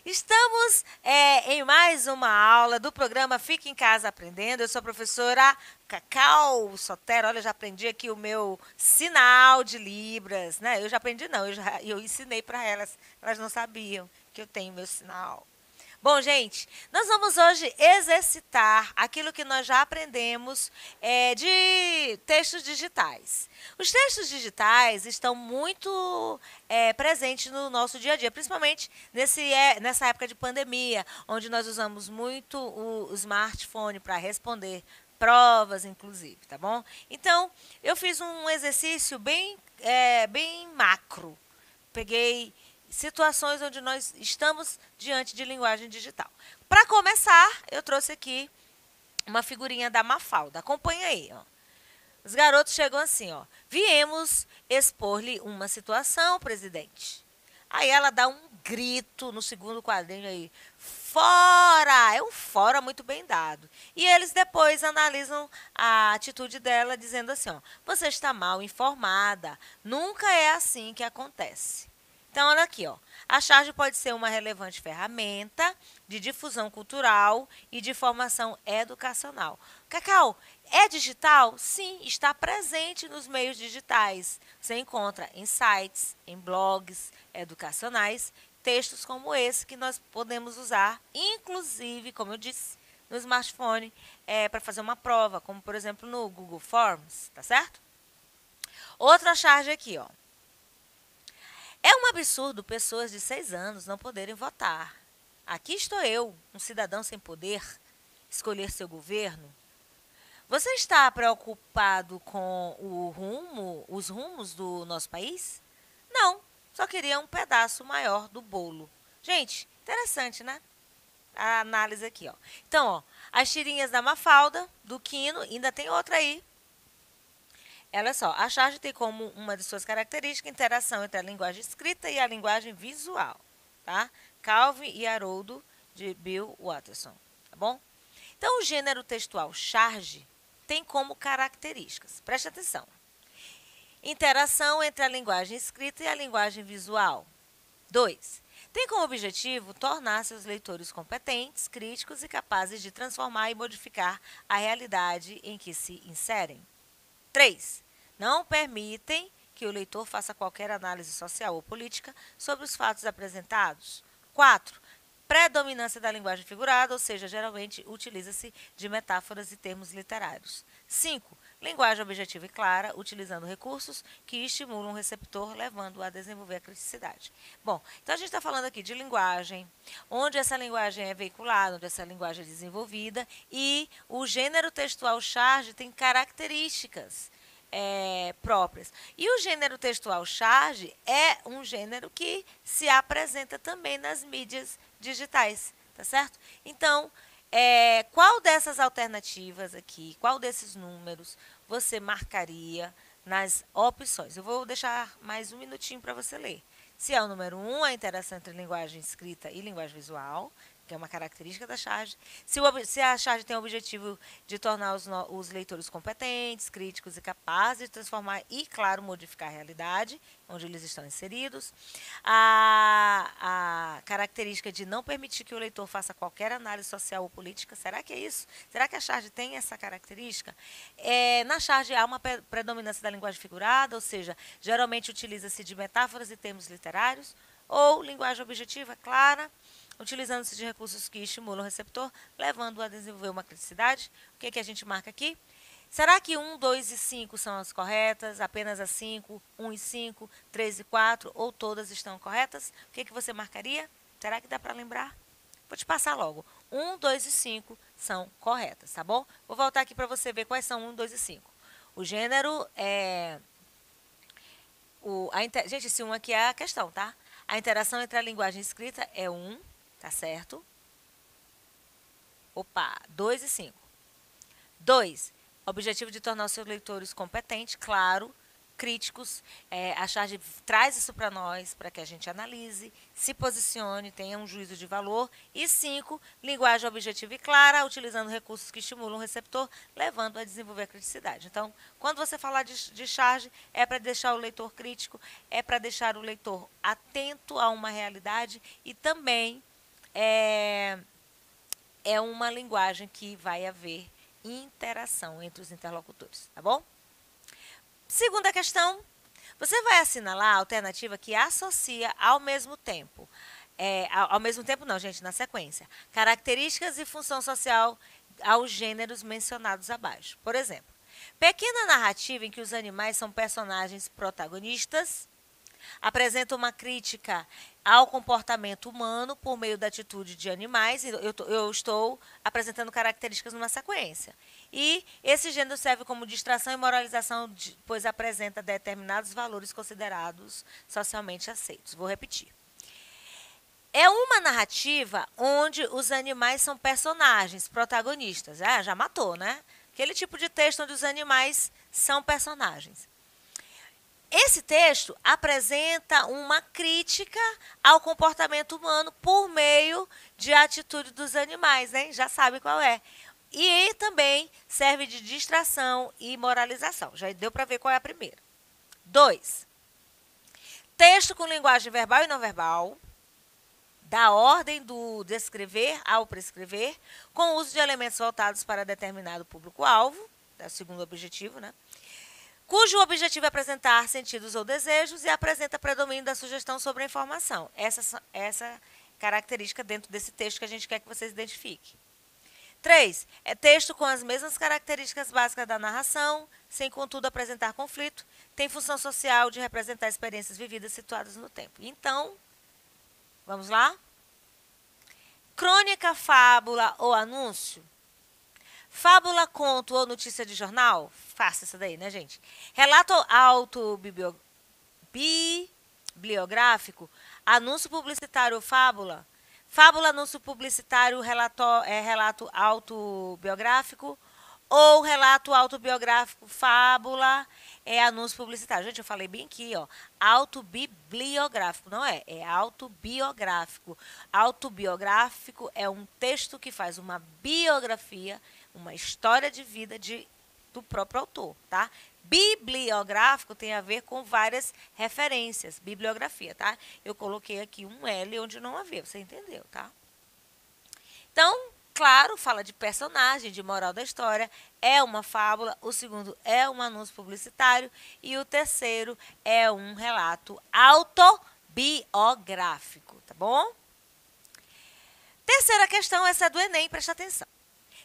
Estamos em mais uma aula do programa Fique em Casa Aprendendo. Eu sou a professora Cacau Sotero. Olha, eu já aprendi aqui o meu sinal de Libras, né? Eu já aprendi, não, eu ensinei para elas. Elas não sabiam que eu tenho meu sinal. Bom, gente, nós vamos hoje exercitar aquilo que nós já aprendemos de textos digitais. Os textos digitais estão muito presentes no nosso dia a dia, principalmente nessa época de pandemia, onde nós usamos muito o smartphone para responder provas, inclusive, tá bom? Então, eu fiz um exercício bem macro. Peguei situações onde nós estamos diante de linguagem digital. Para começar, eu trouxe aqui uma figurinha da Mafalda. Acompanha aí, ó. Os garotos chegam assim, ó. Viemos expor-lhe uma situação, presidente. Aí ela dá um grito no segundo quadrinho aí. Fora! É um fora muito bem dado. E eles depois analisam a atitude dela dizendo assim, ó. Você está mal informada. Nunca é assim que acontece. Então, olha aqui, ó. A charge pode ser uma relevante ferramenta de difusão cultural e de formação educacional. Cacau, é digital? Sim, está presente nos meios digitais. Você encontra em sites, em blogs educacionais, textos como esse que nós podemos usar, inclusive, como eu disse, no smartphone, para fazer uma prova, como, por exemplo, no Google Forms, tá certo? Outra charge aqui, ó. É um absurdo pessoas de 6 anos não poderem votar. Aqui estou eu, um cidadão sem poder, escolher seu governo. Você está preocupado com os rumos do nosso país? Não, só queria um pedaço maior do bolo. Gente, interessante, né? A análise aqui, ó. Então, ó, as tirinhas da Mafalda, do Quino, ainda tem outra aí. Olha só, a charge tem como uma de suas características a interação entre a linguagem escrita e a linguagem visual, tá? Calvin e Haroldo, de Bill Watterson, tá bom? Então, o gênero textual charge tem como características, preste atenção, interação entre a linguagem escrita e a linguagem visual. 2. Tem como objetivo tornar seus leitores competentes, críticos e capazes de transformar e modificar a realidade em que se inserem. 3. Não permitem que o leitor faça qualquer análise social ou política sobre os fatos apresentados. 4. Predominância da linguagem figurada, ou seja, geralmente utiliza-se de metáforas e termos literários. 5. Linguagem objetiva e clara, utilizando recursos que estimulam o receptor, levando-o a desenvolver a criticidade. Bom, então a gente está falando aqui de linguagem, onde essa linguagem é veiculada, onde essa linguagem é desenvolvida, e o gênero textual charge tem características próprias. E o gênero textual charge é um gênero que se apresenta também nas mídias digitais, tá certo? Então, qual dessas alternativas aqui, qual desses números você marcaria nas opções? Eu vou deixar mais um minutinho para você ler. Se é o número 1, a interação entre linguagem escrita e linguagem visual, que é uma característica da charge. Se a charge tem o objetivo de tornar os leitores competentes, críticos e capazes de transformar e, claro, modificar a realidade onde eles estão inseridos. A característica de não permitir que o leitor faça qualquer análise social ou política. Será que é isso? Será que a charge tem essa característica? Na charge há uma predominância da linguagem figurada, ou seja, geralmente utiliza-se de metáforas e termos literários, ou linguagem objetiva, clara, utilizando-se de recursos que estimulam o receptor, levando-o a desenvolver uma criticidade. O que a gente marca aqui? Será que 1, 2 e 5 são as corretas? Apenas as 5, 1 e 5, 3 e 4, ou todas estão corretas? O que você marcaria? Será que dá para lembrar? Vou te passar logo. 1, 2 e 5 são corretas, tá bom? Vou voltar aqui para você ver quais são 1, 2 e 5. O gênero é... Gente, esse 1 aqui é a questão, tá? A interação entre a linguagem escrita é 1, tá certo? Opa, 2 e 5. 2. Objetivo de tornar os seus leitores competentes, claro, críticos. A charge traz isso para nós, para que a gente analise, se posicione, tenha um juízo de valor. E 5. Linguagem objetiva e clara, utilizando recursos que estimulam o receptor, levando a desenvolver a criticidade. Então, quando você falar de charge, é para deixar o leitor crítico, é para deixar o leitor atento a uma realidade e também é, é uma linguagem que vai haver interação entre os interlocutores, tá bom? Segunda questão, você vai assinalar a alternativa que associa ao mesmo tempo. Ao mesmo tempo não, gente, na sequência. Características e função social aos gêneros mencionados abaixo. Por exemplo, pequena narrativa em que os animais são personagens protagonistas, apresenta uma crítica ao comportamento humano por meio da atitude de animais. Eu estou apresentando características numa sequência. E esse gênero serve como distração e moralização, pois apresenta determinados valores considerados socialmente aceitos. Vou repetir. É uma narrativa onde os animais são personagens, protagonistas. Já matou, né? Aquele tipo de texto onde os animais são personagens. Esse texto apresenta uma crítica ao comportamento humano por meio de atitude dos animais, né? Já sabe qual é. E também serve de distração e moralização. Já deu para ver qual é a primeira. 2. Texto com linguagem verbal e não verbal, da ordem do descrever ao prescrever, com uso de elementos voltados para determinado público-alvo, é o segundo objetivo, né? Cujo objetivo é apresentar sentidos ou desejos e apresenta predomínio da sugestão sobre a informação. Essa característica dentro desse texto que a gente quer que vocês identifiquem. 3. É texto com as mesmas características básicas da narração, sem, contudo, apresentar conflito. Tem função social de representar experiências vividas situadas no tempo. Então, vamos lá? Crônica, fábula ou anúncio? Fábula, conto ou notícia de jornal? Fácil isso daí, né, gente? Relato autobibliográfico? Anúncio publicitário ou fábula? Fábula, anúncio publicitário, relato autobiográfico? Ou relato autobiográfico, fábula, anúncio publicitário. Gente, eu falei bem aqui, ó. Autobibliográfico, não é? É autobiográfico. Autobiográfico é um texto que faz uma biografia, uma história de vida do próprio autor, tá? Bibliográfico tem a ver com várias referências, bibliografia, tá? Eu coloquei aqui um L onde não havia, você entendeu, tá? Então, claro, fala de personagem, de moral da história, é uma fábula, o segundo é um anúncio publicitário e o terceiro é um relato autobiográfico, tá bom? Terceira questão, essa é do Enem, presta atenção.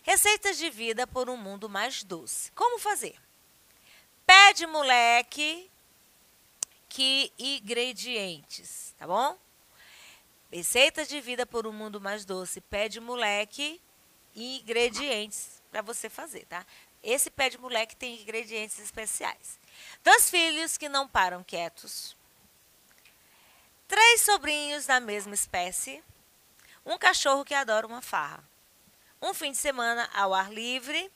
Receitas de vida por um mundo mais doce. Como fazer? Pé de moleque, que ingredientes, tá bom? Receitas de vida por um mundo mais doce, pé de moleque e ingredientes para você fazer, tá? Esse pé de moleque tem ingredientes especiais. 2 filhos que não param quietos. 3 sobrinhos da mesma espécie. Um cachorro que adora uma farra. Um fim de semana ao ar livre,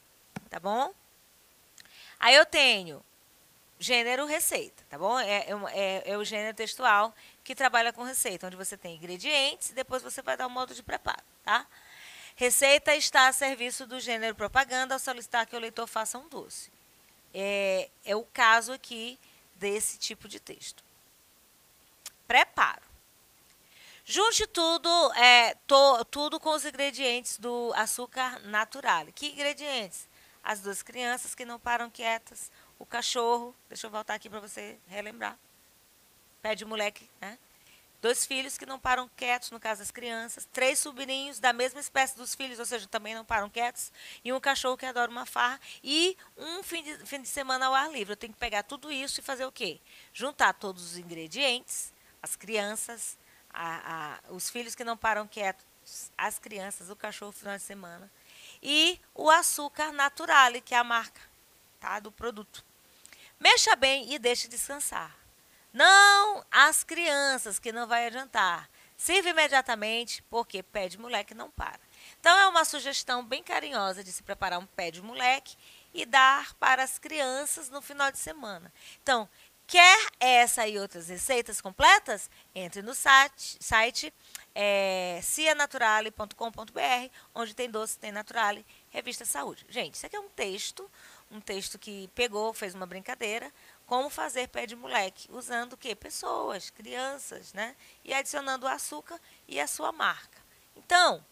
tá bom? Aí eu tenho gênero receita, tá bom? É o gênero textual que trabalha com receita, onde você tem ingredientes e depois você vai dar um modo de preparo, tá? Receita está a serviço do gênero propaganda ao solicitar que o leitor faça um doce. É o caso aqui desse tipo de texto. Preparo. Junte tudo, tudo com os ingredientes do açúcar natural. Que ingredientes? As 2 crianças que não param quietas, o cachorro, deixa eu voltar aqui para você relembrar. Pé de moleque, né? 2 filhos que não param quietos, no caso das crianças. 3 sobrinhos da mesma espécie dos filhos, ou seja, também não param quietos. E um cachorro que adora uma farra. E um fim de semana ao ar livre. Eu tenho que pegar tudo isso e fazer o quê? Juntar todos os ingredientes, as crianças, os filhos que não param quietos, as crianças, o cachorro no final de semana. E o açúcar natural, que é a marca, tá, do produto. Mexa bem e deixe descansar. Não as crianças, que não vai adiantar. Sirva imediatamente, porque pé de moleque não para. Então, é uma sugestão bem carinhosa de se preparar um pé de moleque e dar para as crianças no final de semana. Então, quer essa e outras receitas completas? Entre no site cianaturale.com.br, onde tem doce, tem Naturale, Revista Saúde. Gente, isso aqui é um texto que pegou, fez uma brincadeira, como fazer pé de moleque, usando o quê? Pessoas, crianças, né? E adicionando o açúcar e a sua marca. Então,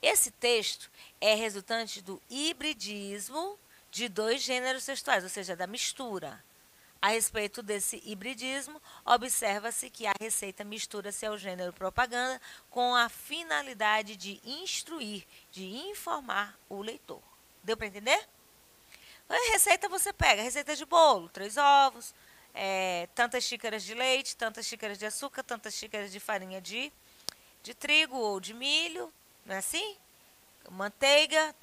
esse texto é resultante do hibridismo de dois gêneros textuais, ou seja, da mistura. A respeito desse hibridismo, observa-se que a receita mistura-se ao gênero propaganda com a finalidade de instruir, de informar o leitor. Deu para entender? A receita você pega, receita de bolo, 3 ovos, tantas xícaras de leite, tantas xícaras de açúcar, tantas xícaras de farinha de trigo ou de milho, não é assim? Manteiga,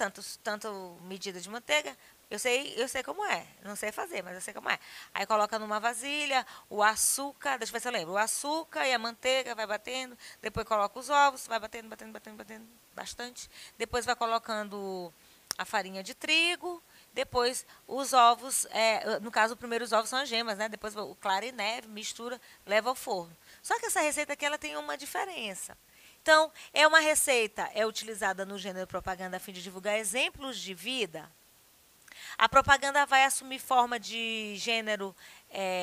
tanto medida de manteiga. Eu sei como é. Não sei fazer, mas eu sei como é. Aí coloca numa vasilha o açúcar, deixa eu ver se eu lembro. O açúcar e a manteiga vai batendo. Depois coloca os ovos, vai batendo, batendo, batendo, batendo bastante. Depois vai colocando a farinha de trigo. Depois os ovos, no caso, primeiro os ovos são as gemas, né? Depois o claro e neve, mistura, leva ao forno. Só que essa receita aqui ela tem uma diferença. Então, é uma receita, é utilizada no gênero propaganda a fim de divulgar exemplos de vida. A propaganda vai assumir forma de gênero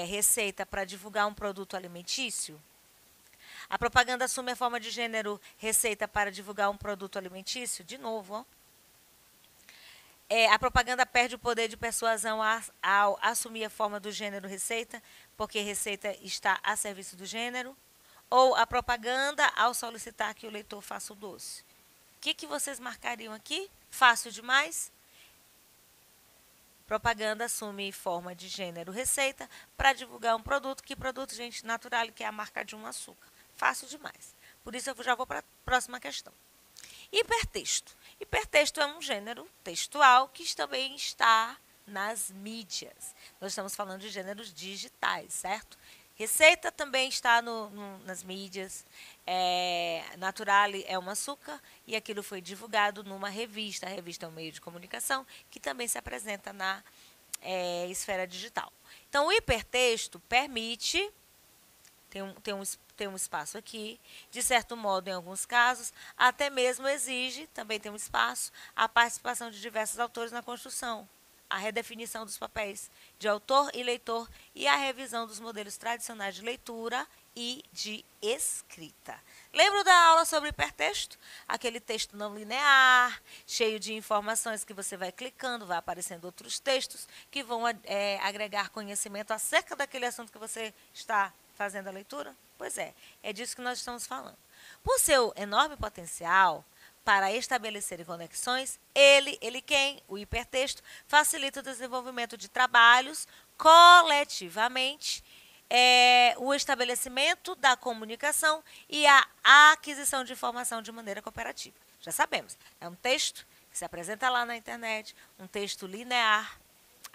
receita para divulgar um produto alimentício. A propaganda assume a forma de gênero receita para divulgar um produto alimentício. De novo, ó. A propaganda perde o poder de persuasão ao assumir a forma do gênero receita, porque receita está a serviço do gênero. Ou a propaganda ao solicitar que o leitor faça o doce. O que vocês marcariam aqui? Fácil demais? Propaganda assume forma de gênero receita para divulgar um produto. Que produto, gente? Natural, que é a marca de um açúcar. Fácil demais. Por isso eu já vou para a próxima questão. Hipertexto. Hipertexto é um gênero textual que também está nas mídias. Nós estamos falando de gêneros digitais, certo? Receita também está nas mídias. Naturale é um açúcar e aquilo foi divulgado numa revista. A revista é um meio de comunicação que também se apresenta na esfera digital. Então, o hipertexto permite, tem um espaço aqui, de certo modo, em alguns casos, até mesmo exige, também tem um espaço, a participação de diversos autores na construção, a redefinição dos papéis de autor e leitor e a revisão dos modelos tradicionais de leitura e de escrita. Lembra da aula sobre hipertexto? Aquele texto não linear, cheio de informações que você vai clicando, vai aparecendo outros textos que vão agregar conhecimento acerca daquele assunto que você está fazendo a leitura? Pois é disso que nós estamos falando. Por seu enorme potencial para estabelecer conexões, o hipertexto, facilita o desenvolvimento de trabalhos coletivamente, o estabelecimento da comunicação e a aquisição de informação de maneira cooperativa. Já sabemos, é um texto que se apresenta lá na internet, um texto linear.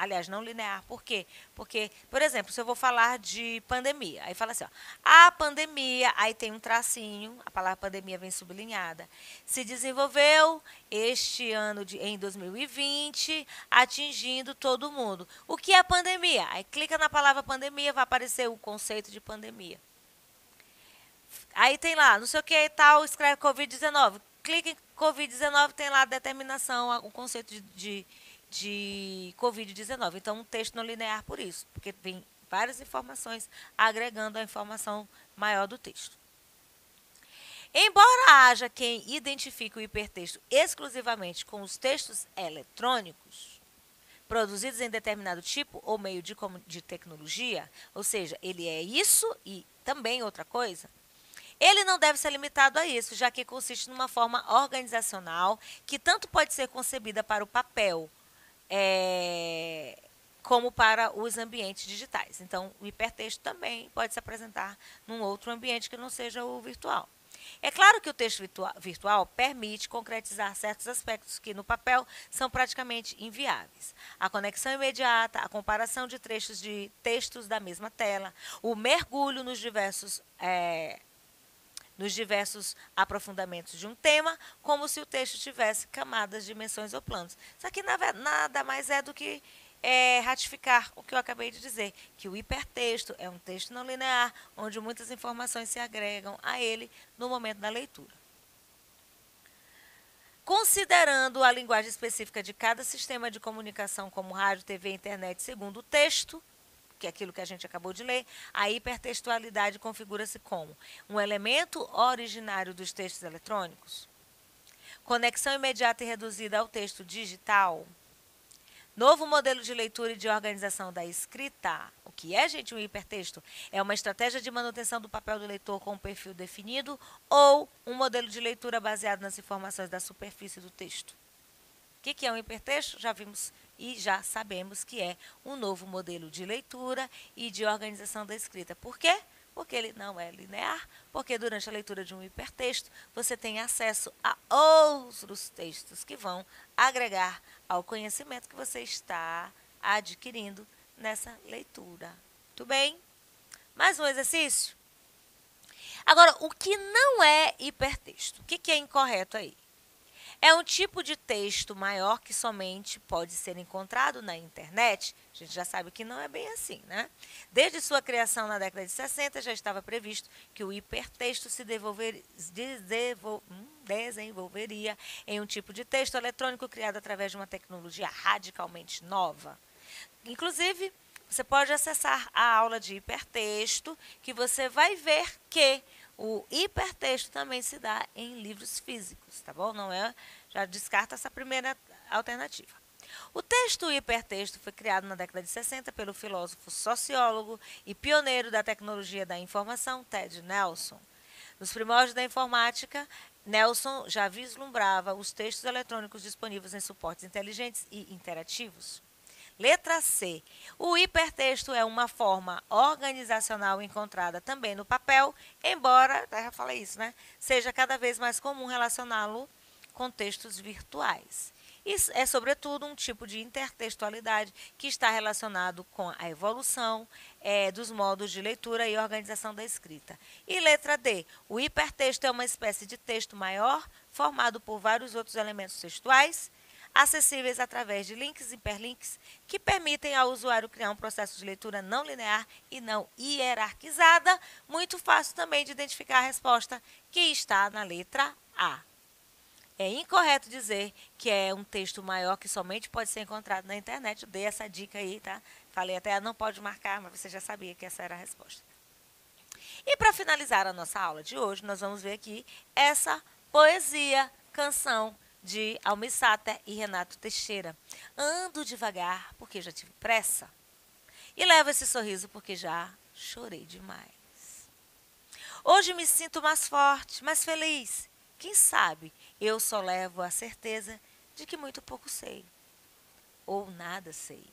Aliás, não linear. Por quê? Porque, por exemplo, se eu vou falar de pandemia, aí fala assim, ó, a pandemia, aí tem um tracinho, a palavra pandemia vem sublinhada, se desenvolveu este ano em 2020, atingindo todo mundo. O que é pandemia? Aí clica na palavra pandemia, vai aparecer o conceito de pandemia. Aí tem lá, não sei o que e tal, escreve Covid-19. Clica em Covid-19, tem lá a determinação, o conceito de Covid-19. Então, um texto não linear por isso, porque vem várias informações agregando a informação maior do texto. Embora haja quem identifique o hipertexto exclusivamente com os textos eletrônicos, produzidos em determinado tipo ou meio de tecnologia, ou seja, ele é isso e também outra coisa, ele não deve ser limitado a isso, já que consiste numa forma organizacional que tanto pode ser concebida para o papel, como para os ambientes digitais. Então, o hipertexto também pode se apresentar num outro ambiente que não seja o virtual. É claro que o texto virtual permite concretizar certos aspectos que no papel são praticamente inviáveis. A conexão imediata, a comparação de trechos de textos da mesma tela, o mergulho nos diversos aprofundamentos de um tema, como se o texto tivesse camadas, dimensões ou planos. Isso aqui nada mais é do que ratificar o que eu acabei de dizer, que o hipertexto é um texto não linear, onde muitas informações se agregam a ele no momento da leitura. Considerando a linguagem específica de cada sistema de comunicação, como rádio, TV e internet, segundo o texto, que é aquilo que a gente acabou de ler, a hipertextualidade configura-se como um elemento originário dos textos eletrônicos, conexão imediata e reduzida ao texto digital, novo modelo de leitura e de organização da escrita. O que é, gente, um hipertexto? É uma estratégia de manutenção do papel do leitor com um perfil definido ou um modelo de leitura baseado nas informações da superfície do texto. O que é um hipertexto? Já vimos e já sabemos que é um novo modelo de leitura e de organização da escrita. Por quê? Porque ele não é linear, porque durante a leitura de um hipertexto você tem acesso a outros textos que vão agregar ao conhecimento que você está adquirindo nessa leitura. Tudo bem? Mais um exercício? Agora, o que não é hipertexto? O que é incorreto aí? É um tipo de texto maior que somente pode ser encontrado na internet. A gente já sabe que não é bem assim, né? Desde sua criação na década de 60, já estava previsto que o hipertexto se desenvolveria em um tipo de texto eletrônico criado através de uma tecnologia radicalmente nova. Inclusive, você pode acessar a aula de hipertexto, que você vai ver que o hipertexto também se dá em livros físicos, tá bom? Não é, já descarta essa primeira alternativa. O texto hipertexto foi criado na década de 60 pelo filósofo, sociólogo e pioneiro da tecnologia da informação, Ted Nelson. Nos primórdios da informática, Nelson já vislumbrava os textos eletrônicos disponíveis em suportes inteligentes e interativos. Letra C. O hipertexto é uma forma organizacional encontrada também no papel, embora, já falei isso, né? Seja cada vez mais comum relacioná-lo com textos virtuais. Isso é, sobretudo, um tipo de intertextualidade que está relacionado com a evolução dos modos de leitura e organização da escrita. E letra D. O hipertexto é uma espécie de texto maior, formado por vários outros elementos textuais, acessíveis através de links e hiperlinks que permitem ao usuário criar um processo de leitura não linear e não hierarquizada, muito fácil também de identificar a resposta que está na letra A. É incorreto dizer que é um texto maior que somente pode ser encontrado na internet. Eu dei essa dica aí, tá? Falei até, não pode marcar, mas você já sabia que essa era a resposta. E para finalizar a nossa aula de hoje, nós vamos ver aqui essa poesia, canção de Almir Sater e Renato Teixeira. Ando devagar porque já tive pressa e levo esse sorriso porque já chorei demais. Hoje me sinto mais forte, mais feliz. Quem sabe eu só levo a certeza de que muito pouco sei ou nada sei.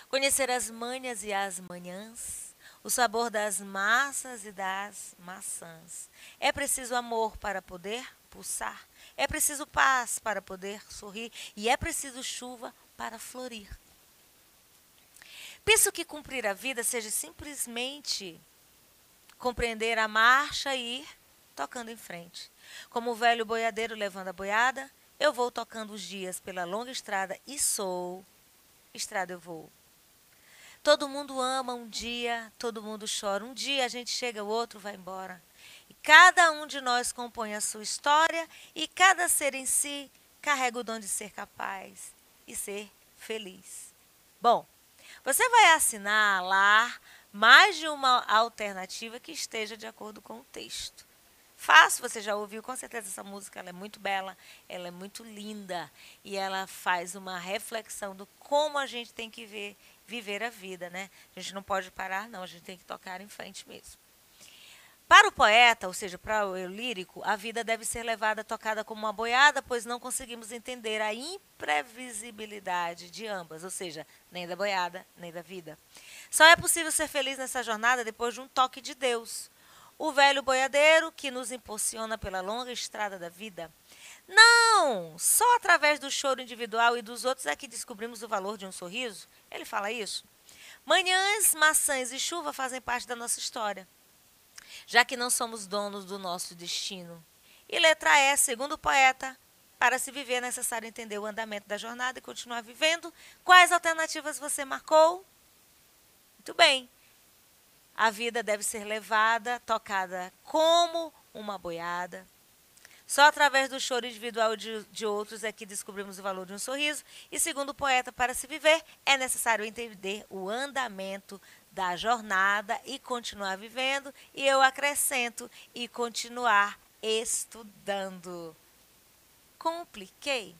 Conhecer as manhas e as manhãs, o sabor das massas e das maçãs. É preciso amor para poder pulsar. É preciso paz para poder sorrir e é preciso chuva para florir. Penso que cumprir a vida seja simplesmente compreender a marcha e ir tocando em frente. Como o velho boiadeiro levando a boiada, eu vou tocando os dias pela longa estrada e sou, estrada eu vou. Todo mundo ama um dia, todo mundo chora. Um dia a gente chega, o outro vai embora. Cada um de nós compõe a sua história e cada ser em si carrega o dom de ser capaz e ser feliz. Bom, você vai assinalar mais de uma alternativa que esteja de acordo com o texto. Fácil, você já ouviu, com certeza essa música ela é muito bela, ela é muito linda e ela faz uma reflexão do como a gente tem que viver a vida, né? A gente não pode parar, não, a gente tem que tocar em frente mesmo. Para o poeta, ou seja, para o eu lírico, a vida deve ser levada tocada como uma boiada, pois não conseguimos entender a imprevisibilidade de ambas, ou seja, nem da boiada, nem da vida. Só é possível ser feliz nessa jornada depois de um toque de Deus. O velho boiadeiro que nos impulsiona pela longa estrada da vida. Não! Só através do choro individual e dos outros é que descobrimos o valor de um sorriso. Ele fala isso. Manhãs, maçãs e chuva fazem parte da nossa história, já que não somos donos do nosso destino. E letra E, segundo o poeta, para se viver é necessário entender o andamento da jornada e continuar vivendo. Quais alternativas você marcou? Muito bem. A vida deve ser levada, tocada como uma boiada. Só através do choro individual de outros é que descobrimos o valor de um sorriso. E segundo o poeta, para se viver, é necessário entender o andamento da jornada e continuar vivendo. E eu acrescento, e continuar estudando. Compliquei?